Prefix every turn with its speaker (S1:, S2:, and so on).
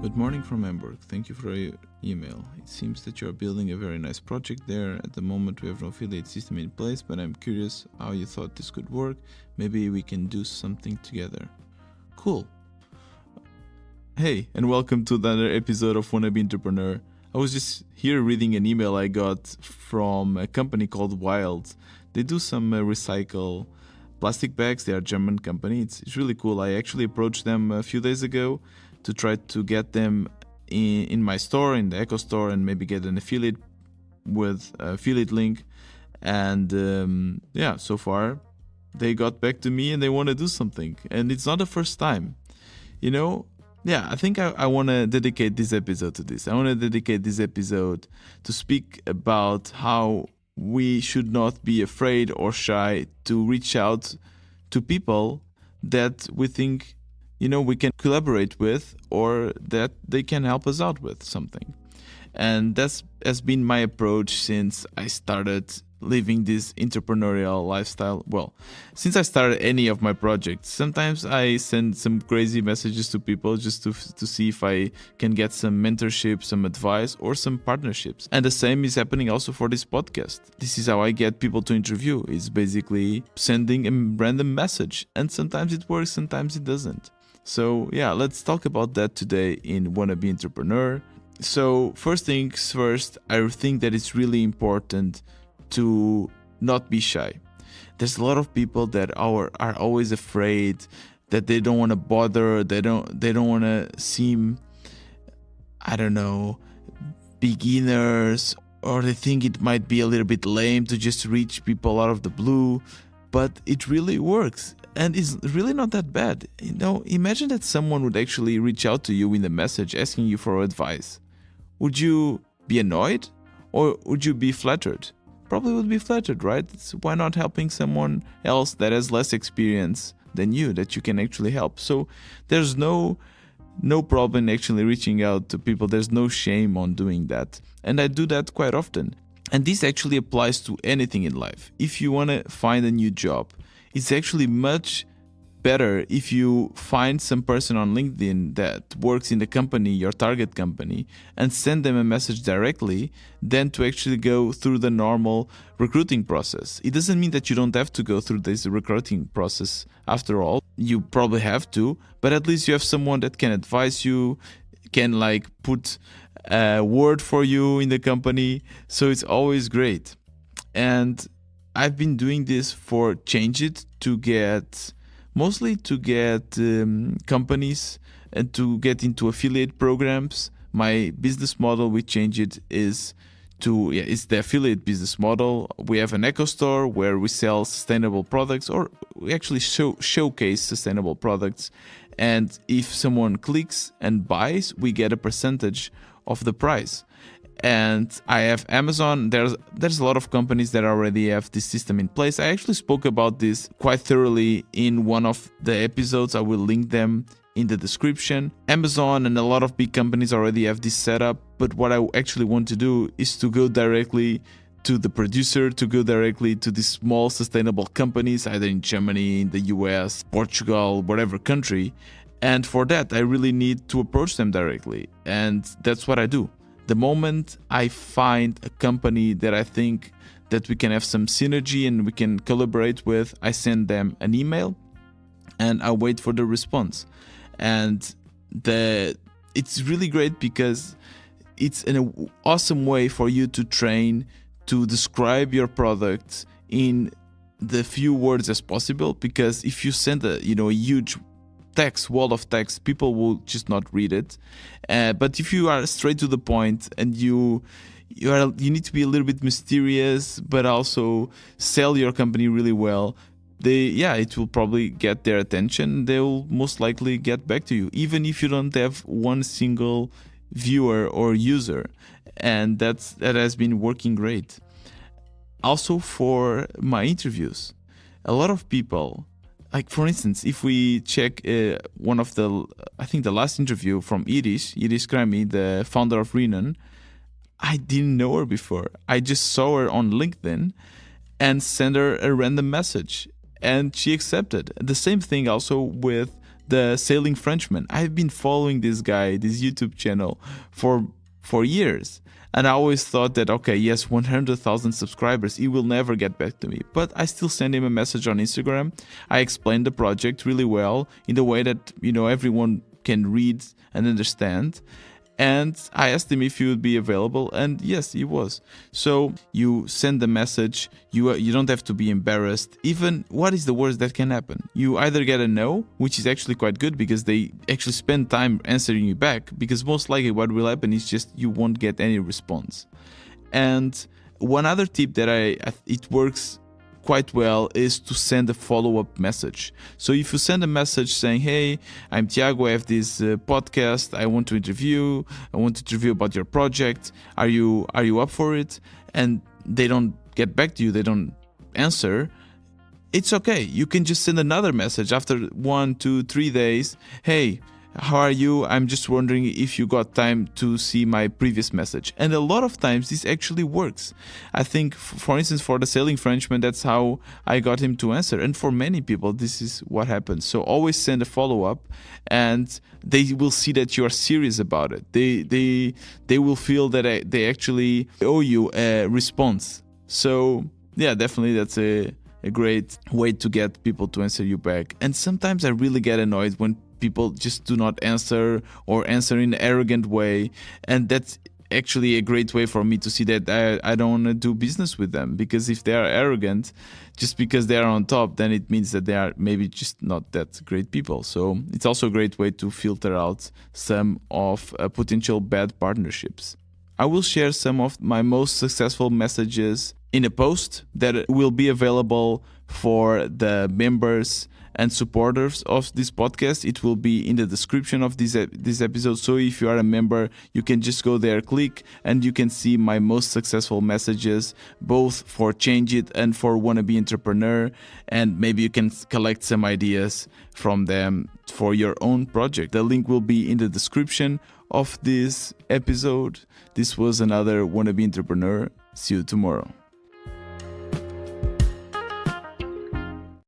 S1: Good morning from Hamburg. Thank you for your email. It seems that you are building a very nice project there. At the moment, we have no affiliate system in place, but I'm curious how you thought this could work. Maybe we can do something together. Cool. Hey, and welcome to another episode of Wannabe Entrepreneur. I was just here reading an email I got from a company called Wild. They do some recycle plastic bags. They are a German company. It's really cool. I actually approached them a few days ago to try to get them in my store, in the Echo store, and maybe get an affiliate with affiliate link. And so far they got back to me and they want to do something. And it's not the first time, I think I want to dedicate this episode to this. I want to dedicate this episode to speak about how we should not be afraid or shy to reach out to people that we think we can collaborate with, or that they can help us out with something. And that has been my approach since I started living this entrepreneurial lifestyle. Well, since I started any of my projects, sometimes I send some crazy messages to people just to see if I can get some mentorship, some advice, or some partnerships. And the same is happening also for this podcast. This is how I get people to interview. It's basically sending a random message. And sometimes it works, sometimes it doesn't. So let's talk about that today in Wannabe Entrepreneur. So first things first, I think that it's really important to not be shy. There's a lot of people that are always afraid, that they don't want to bother, they don't want to seem, beginners, or they think it might be a little bit lame to just reach people out of the blue, but it really works. And it's really not that bad. Imagine that someone would actually reach out to you in the message asking you for advice. Would you be annoyed or would you be flattered? Probably would be flattered, right? Why not helping someone else that has less experience than you, that you can actually help? So there's no problem actually reaching out to people. There's no shame on doing that. And I do that quite often. And this actually applies to anything in life. If you want to find a new job, it's actually much better if you find some person on LinkedIn that works in the company, your target company, and send them a message directly than to actually go through the normal recruiting process. It doesn't mean that you don't have to go through this recruiting process after all. You probably have to, but at least you have someone that can advise you, can put a word for you in the company. So it's always great. And I've been doing this for Changeit mostly to get companies and to get into affiliate programs. My business model with Changeit is it's the affiliate business model. We have an Echo store where we sell sustainable products, or we actually showcase sustainable products. And if someone clicks and buys, we get a percentage of the price. And I have Amazon. There's a lot of companies that already have this system in place. I actually spoke about this quite thoroughly in one of the episodes. I will link them in the description. Amazon and a lot of big companies already have this setup. But what I actually want to do is to go directly to the producer, to go directly to these small sustainable companies, either in Germany, in the US, Portugal, whatever country. And for that, I really need to approach them directly. And that's what I do. The moment I find a company that I think that we can have some synergy and we can collaborate with, I send them an email and I wait for the response. And it's really great because it's an awesome way for you to train to describe your product in the few words as possible. Because if you send a huge wall of text, people will just not read it. But if you are straight to the point and you need to be a little bit mysterious, but also sell your company really well, it will probably get their attention. They will most likely get back to you, even if you don't have one single viewer or user. And that has been working great. Also for my interviews, a lot of people, for instance, if we check one of the last interview from Iris Krami, the founder of Renan, I didn't know her before. I just saw her on LinkedIn and sent her a random message and she accepted. The same thing also with the Sailing Frenchman. I've been following this guy, this YouTube channel, for years. And I always thought that, okay, yes, 100,000 subscribers, he will never get back to me. But I still send him a message on Instagram. I explained the project really well in the way that, everyone can read and understand. And I asked him if he would be available, and yes, he was. So you send the message, you don't have to be embarrassed. Even, what is the worst that can happen? You either get a no, which is actually quite good because they actually spend time answering you back, because most likely what will happen is just you won't get any response. And one other tip that it works quite well is to send a follow-up message. So if you send a message saying, hey, I'm Tiago, I have this podcast, I want to interview about your project, are you up for it? And they don't get back to you, they don't answer, it's okay. You can just send another message after 1, 2, 3 days. Hey, how are you? I'm just wondering if you got time to see my previous message. And a lot of times this actually works. I think, for instance, for the Sailing Frenchman, that's how I got him to answer. And for many people, this is what happens. So always send a follow-up, and they will see that you are serious about it. They will feel that they actually owe you a response. So yeah, definitely that's a great way to get people to answer you back. And sometimes I really get annoyed when people just do not answer or answer in an arrogant way, and that's actually a great way for me to see that I don't want to do business with them, because if they are arrogant just because they are on top, then it means that they are maybe just not that great people. So it's also a great way to filter out some of potential bad partnerships. I will share some of my most successful messages in a post that will be available for the members and supporters of this podcast. It will be in the description of this episode. So if you are a member, you can just go there, click, and you can see my most successful messages, both for Change It and for Wannabe Entrepreneur. And maybe you can collect some ideas from them for your own project. The link will be in the description of this episode. This was another Wannabe Entrepreneur. See you tomorrow.